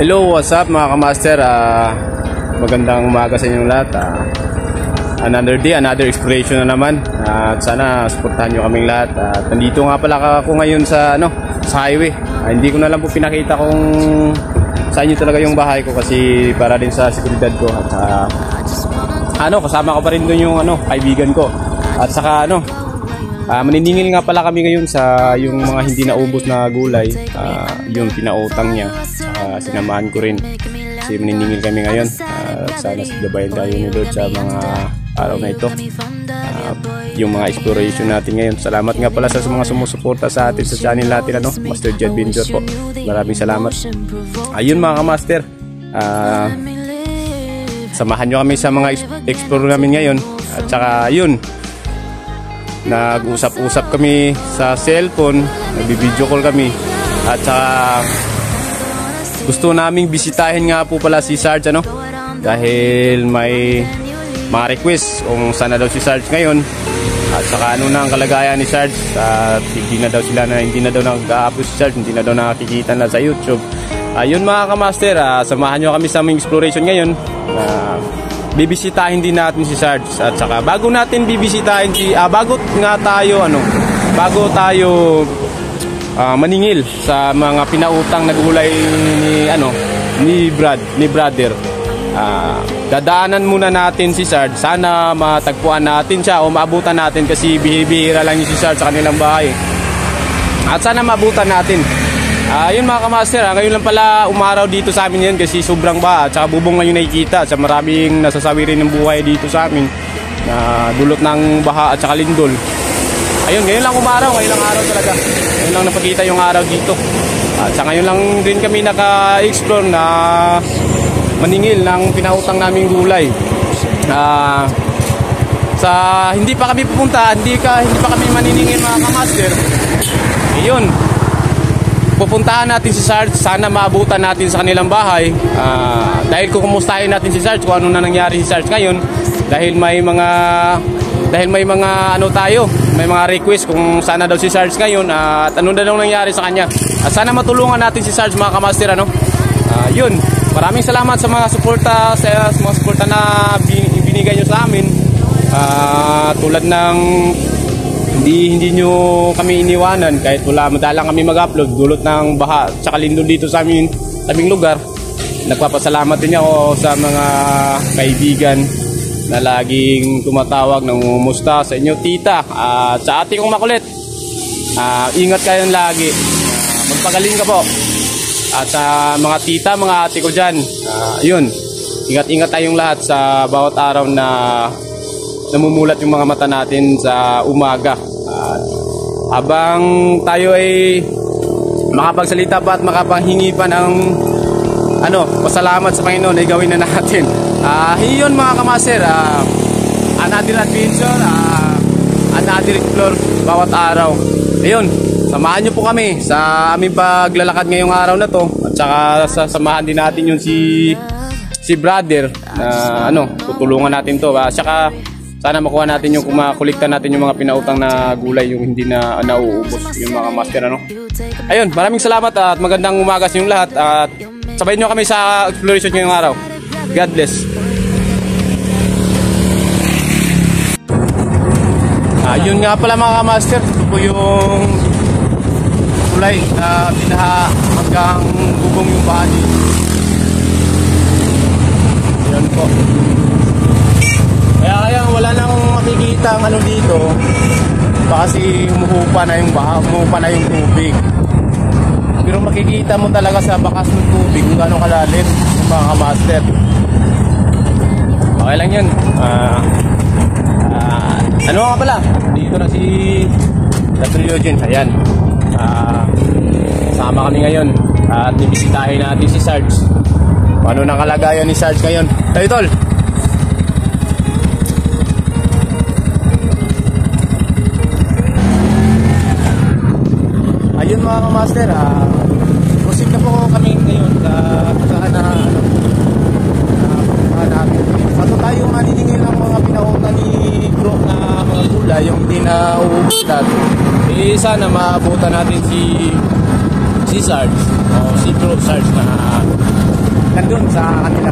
Hello, what's up mga kamaster? Magandang umaga sa inyong lahat. Another day, another exploration na naman. At sana suportahan nyo kaming lahat. At nandito nga pala ako ngayon sa highway. Hindi ko na lang po pinakita kung saan nyo talaga yung bahay ko kasi para din sa seguridad ko. At kasama ko pa rin doon yung kaibigan ko. At saka maniningil nga pala kami ngayon sa yung mga hindi naubos na gulay. Yung pinautang niya. Sinamahan ko rin kasi maniningil kami ngayon. Sana siglabayan tayo ni Lord sa mga araw na ito. Yung mga exploration natin ngayon. Salamat nga pala sa mga sumusuporta sa atin sa channel natin, Master J Adventure po. Maraming salamat. Ayun mga kamaster, samahan nyo kami sa mga explore namin ngayon. At saka yun, nag-usap-usap kami sa cellphone, nag-video call kami. At saka gusto naming bisitahin nga po pala si Sarge, dahil may mga request kung saan na daw si Sarge ngayon. At saka ano na ang kalagayan ni Sarge. At hindi na daw nag-a-upload si Sarge, hindi na daw nakikita na sa YouTube. Ayun mga kamaster, samahan nyo kami sa aming exploration ngayon. Bibisitahin din natin si Sarge. At saka bago natin bibisitahin bago tayo maningil sa mga pinautang na gulay ni brother, dadaanan muna natin si Sarge. Sana matagpuan natin siya o maabutan natin kasi bihira lang yung si Sarge sa kanilang bahay. At sana maabutan natin. Yun mga kamaster, ngayon lang pala umaraw dito sa amin yan kasi sobrang baha at saka bubong ngayon nakikita sa maraming nasasawi rin ng buhay dito sa amin na dulot ng baha at saka lindol. Ayun, ngayon lang umaraw, ngayon lang araw talaga. Ngayon lang napakita yung araw dito. At sa ngayon lang din kami naka-explore na maningil ng pinautang naming gulay. Hindi pa kami pupunta, hindi pa kami maniningil mga kamaster. Ayun, pupuntahan natin si Sarge, sana maabutan natin sa kanilang bahay. Dahil kukumustahin natin si Sarge kung ano na nangyari si Sarge ngayon. Dahil may mga request kung sana daw si Sarge ngayon at ano na daw nangyari sa kanya. At sana matulungan natin si Sarge mga kamaster. Yun, maraming salamat sa mga suporta na binigay nyo sa amin. Tulad ng hindi nyo kami iniwanan kahit madalang kami mag-upload dulot ng baha at saka lindol dito sa aming lugar. Nagpapasalamat din ako sa mga kaibigan na laging tumatawag ng umusta sa inyo tita at sa ate kong makulit. Ingat kayong lagi, magpagaling ka po. At sa mga tita, mga ate ko dyan, yun, ingat-ingat tayong lahat sa bawat araw na namumulat yung mga mata natin sa umaga. Habang tayo ay makapagsalita pa at makapanghingi pa ng pasalamat sa Panginoon ay gawin na natin. Yun mga kamaster, another adventure, another explore bawat araw. Ayun, samahan nyo po kami sa aming paglalakad ngayong araw na to. At saka samahan din natin yung si brother na tutulungan natin to. Saka sana makuha natin yung kumakulikta natin yung mga pinautang na gulay, yung hindi na nauubos yung mga master. Ayun, maraming salamat at magandang umaga sa inyong lahat. At sabayin nyo kami sa exploration ngayong araw. God bless. Yun nga pala mga kamaster, ito po yung gulay na binaha hanggang bubong yung baha dito. Yan po. Kaya wala nang makikita ang dito. Baka kasi humuhupa na yung baha, humuhupa na yung tubig. Pero makikita mo talaga sa bakas ng tubig kung gano'ng kalalim yung mga kamaster. Okay lang yun. Ano nga pala? Dito na si Dr. Eugene. Ayan. Kasama kami ngayon. At bibisitahin natin si Sarge. Ano nang kalagayan ni Sarge ngayon? Tayo tol! Ayun mga kamaster, proceed na po kami ngayon saan na namin. Pato tayo maniningil ng mga pinautang ni bro na mga gulay, yung hindi na uubos natin. Sana maabutan natin si Sarge o si Bro Sarge na nandun sa kanila.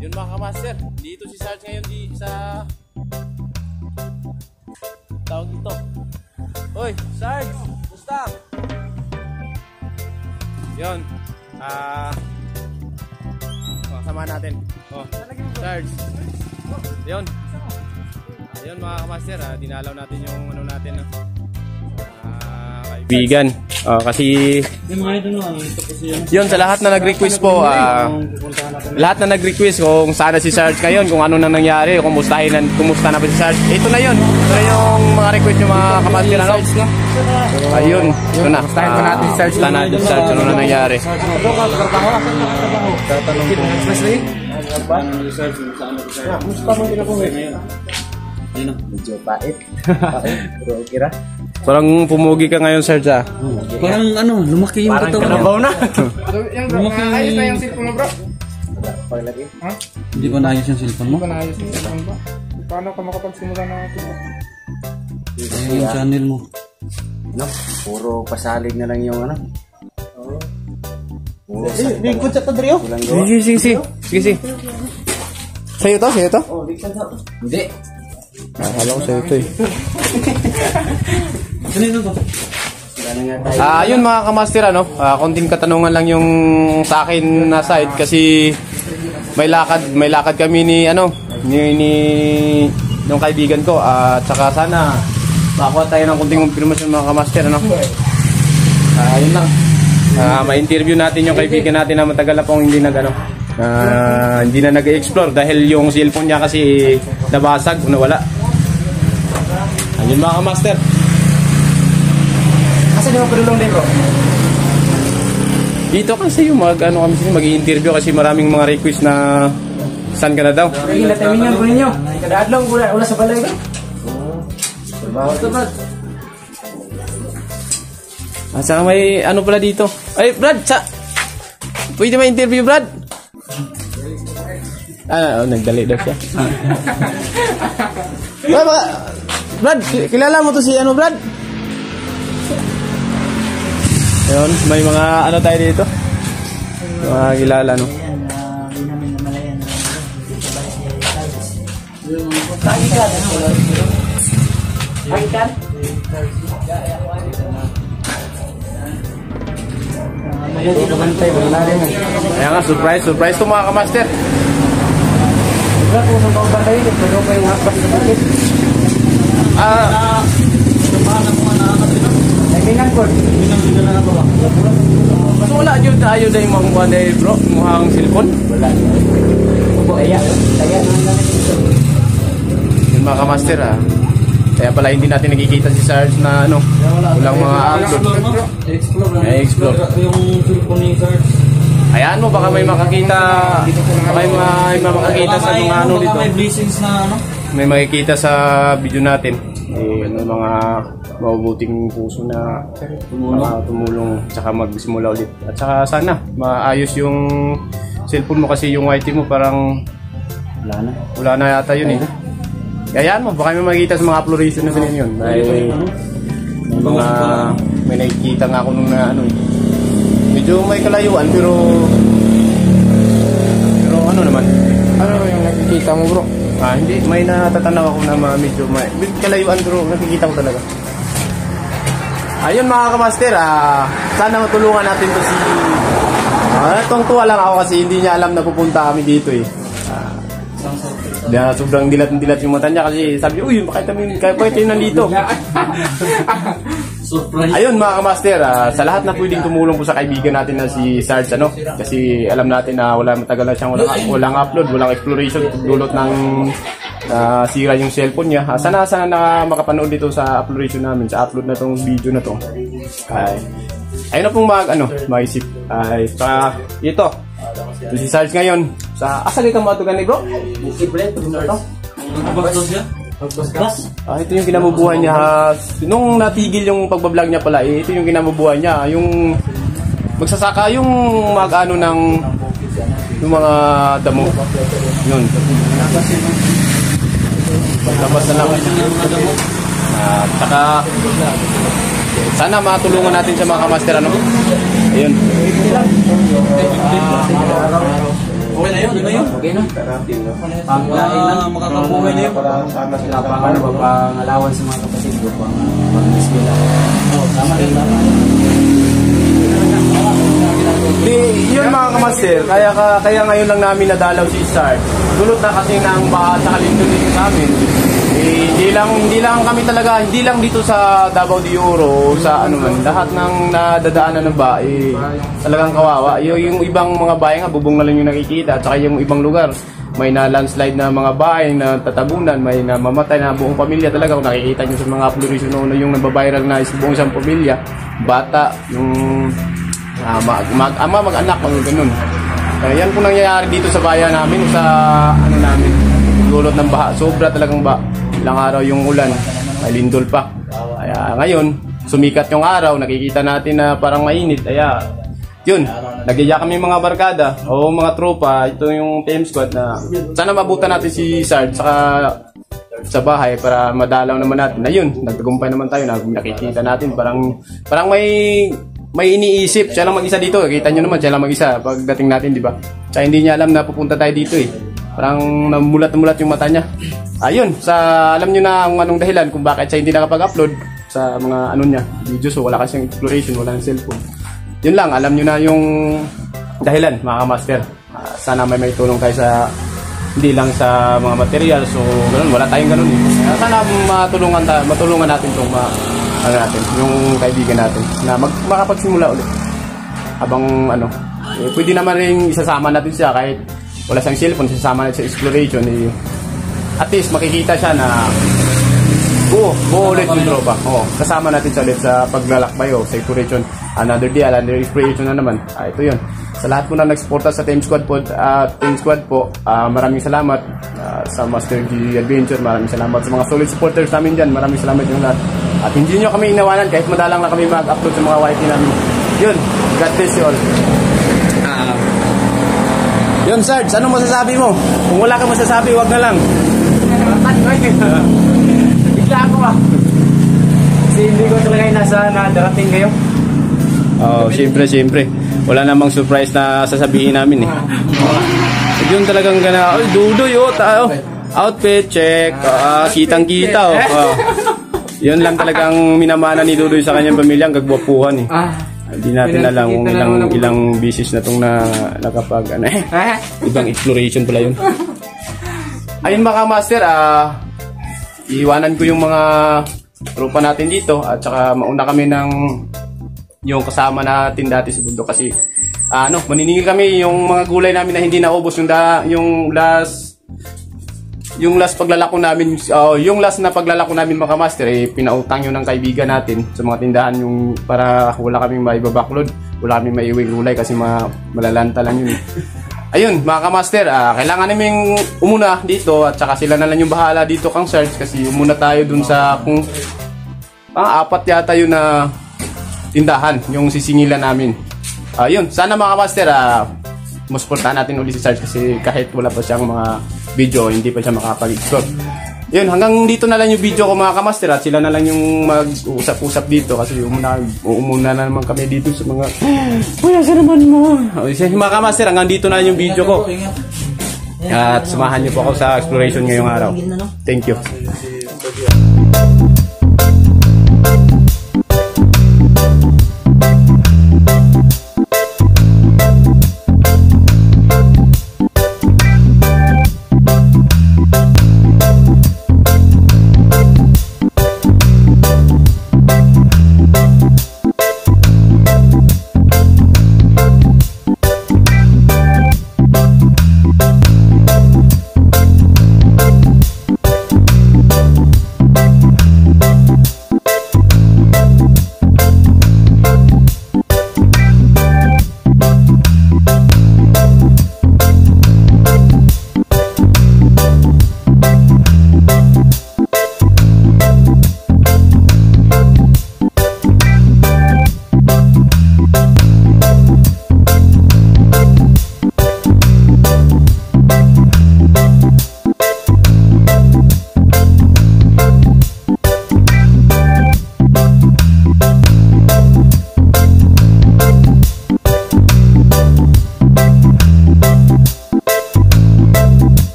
Yun mga kamaster, dito si Sarge ngayon sa tawag Oy, Sarge, gusta? Yun. Sama natin. Oh, Sarge. Yun. Ayun mga kamaster, dinalaw natin yung ano natin. Kaibigan. Kasi yun, sa lahat na nag-request po, lahat na nag-request kung sana si Sarge ngayon, kung ano nang nangyari, kumusta na ba si Sarge. Ito na yun. Ito na yung mga request yung mga kamaster. Ayun. Ito na. Gustahin pa natin si Sarge. Gustahin natin si Sarge. Ano na nangyari. Gusto mo din ako ngayon. Medyo pait. Pero okay ra. Parang pumugi ka ngayon, Sarge. Parang ano, lumaki yung katawan. Parang kanabaw na. Lumaki. Ayos na yung cellphone mo, bro. Lagi? Ha? Hindi ba naayos yung cellphone mo? Hindi ba naayos yung cellphone mo? Paano ka makapagsimula na ito? Yung channel mo. No, puro pasalig na lang yung ano. Hindi ko sa Tadrio. Sige. Sa'yo to? Hindi. Akala ko sa'yo to eh. Ganito to. Yun mga kamaster, konting katanungan lang yung sa akin na side kasi may lakad kami ni yung kaibigan ko at saka sana makakuha tayo ng konting confirmation mga kamaster, yun lang. Ma-interview natin yung kaibigan natin na matagal na pong hindi hindi na nag-explore dahil yung cellphone niya kasi nabasag o nawala. Ayun mga kamaster. Kasi di mo padulong din, bro. Dito kasi yung mag-i-interview kasi maraming mga request na saan ka na daw. Kaya natamingan ko ninyo. Kada-adlaw wala sa balay ba? Bawat ba? Saka may ano pala dito. Ay, Brad, pwede ma-interview, Brad? Nagdali daw siya. Brad, kilala mo to si Brad? Ayun, may mga tayo dito. Mga kilala, no? Kaya nga, surprise to mga kamaster. So wala dyan tayo dahil makuha dahil bro, mukhang cellphone. Wala. Yung mga kamaster kaya pala hindi natin nakikita si Sarge na walang mga upload. Explore. Yung cellphone ni Sarge. Ayan mo, baka may makakita sa mga dito. May blessings na May makikita sa video natin. May mga mabubuting puso na tumulong tsaka magsimula ulit. At saka sana maayos yung cellphone mo kasi yung IT mo parang wala na yata yun eh. Kayaan mo, baka may makikita sa mga uploadation na ganyan yun. May nakikita nga ako nung medyo may kalayuan pero ano naman? Ano yung nakikita mo, bro? Hindi, may natatanaw ako na medyo may kalayuan pero nakikita ko talaga. Ayun mga kamaster, sana matulungan natin to si tuwang-tuwa lang ako kasi hindi niya alam na pupunta kami dito eh. Sobrang dilat yung mata niya kasi sabi, uy, bakit tayo nandito? Surprise. Ayun mga kamaster, sa lahat na pwedeng tumulong po sa kaibigan natin na si Sarge, kasi alam natin na matagal na siyang walang upload, walang exploration, dulot ng sira yung cellphone niya. Sana na makapanood dito sa uploadation namin, sa upload na tong video na to. Ayun na pong mag-isip. Ito si Sarge ngayon sa asali ka mo ito gani bro? Ito yung kinabubuhay niya. Nung natigil yung pagbablog niya pala, ito yung kinabubuhay niya. Yung magsasaka yung ng yung mga damo. Yun. Paglabas na lang. Saka sana matulungan natin sa mga kamaster Ayun. Okay na yun. Okay na. Panglain lang. Makakabuhay na yun. Sila pang ano ba, pang alawan sa mga kapatid ko, pang eskwela. Oo, tama rin. Yun mga kamaster, kaya ngayon lang namin nadalaw si Sarge. Dulot na kasi ng baha at kalindol dito sa amin. Hindi lang kami talaga, hindi lang dito sa Davao de Oro, sa ano man, lahat ng nadadaanan ng baha, talagang kawawa. Yung ibang mga bahay nga, bubong na lang yung nakikita, at saka yung ibang lugar, may na landslide na mga bahay na tatabunan, may namamatay na buong pamilya talaga. Kung nakikita nyo sa mga uploadation noon, yung nababiral na buong isang pamilya, bata, yung mag-ama, mag-anak, mga ganun. Kaya yan po nangyayari dito sa bayan namin, sa ano namin, dulot ng baha. Sobra talagang baha. Ilang araw yung ulan, may lindol pa. Kaya ngayon, sumikat yung araw, nakikita natin na parang mainit. Kaya yun, nagyaya kami mga barkada o mga tropa, ito yung team squad na sana mabutan natin si Sarge sa bahay para madalaw naman natin. Ayun, nagtagumpay naman tayo, nakikita natin parang may iniisip, siya lang mag-isa dito. Kita nyo naman, siya lang mag-isa pagdating natin, di ba? Kaya hindi niya alam na pupunta tayo dito eh. Parang namulat-mulat yung mata niya. Ayun, alam nyo na kung anong dahilan kung bakit siya hindi nakapag-upload sa mga ano niya, videos. So wala kasing exploration, wala ng cellphone. Yun lang, alam nyo na yung dahilan, mga kamaster. Sana may tulong tayo sa, hindi lang sa mga material. So ganun, wala tayong ganun eh. Sana matulungan natin itong yung kaibigan natin na makapagsimula ulit. Habang pwede naman rin isasama natin siya kahit wala siyang cellphone, isasama natin sa exploration at least makikita siya na buo ulit yung tropa. Kasama natin siya ulit sa paglalakbay sa exploration. Another day, another exploration na naman. Ito yun. Sa lahat po na nag-suporta sa Team Squad po, maraming salamat sa Master G Adventure. Maraming salamat sa mga solid supporters namin dyan. Maraming salamat yung lahat. At hindi nyo kami inawanan kahit madalang na kami mag-upload sa mga YT namin. Yun, God bless you all. Yun Sarge, anong masasabi mo? Kung wala kang masasabi, wag na lang. Bigla ako kasi hindi ko talaga darating kayo. Siyempre. Wala namang surprise na sasabihin namin eh. Yun talagang gana. Ay, Dudoy outfit check. Kitang-kita Yun lang talagang minamana ni Dudoy sa kanyang pamilya, ang gagwapuhan eh. Hindi natin alam kung ilang bisis na itong nakapag ibang exploration pala yun. Ayun mga master, iiwanan ko yung mga tropa natin dito at saka mauna kami ng yung kasama natin dati sa bundok kasi maniningil kami yung mga gulay namin na hindi naubos yung last paglalako namin, yung last na paglalako namin mga master, pinautang yun ng kaibigan natin sa mga tindahan yung para wala kaming maibabaklod, wala kaming maiuwing gulay kasi malalanta lang yun. Ayun mga kamaster, kailangan namin umuna dito at saka sila na lang yung bahala dito kang Sarge kasi umuna tayo dun sa kung apat yata yun na tindahan yung sisingilan namin. Ayun, sana mga kamaster, musuportahan natin ulit si Sarge kasi kahit wala pa siyang mga video, hindi pa siya makapag-explore. Yun, hanggang dito na lang yung video ko mga kamaster at sila na lang yung mag-usap-usap dito kasi umuna na naman kami dito sa mga kuya, saan naman mo? Mga kamaster, hanggang dito na lang yung video ko at samahan niyo po ako sa exploration ngayong araw. Thank you.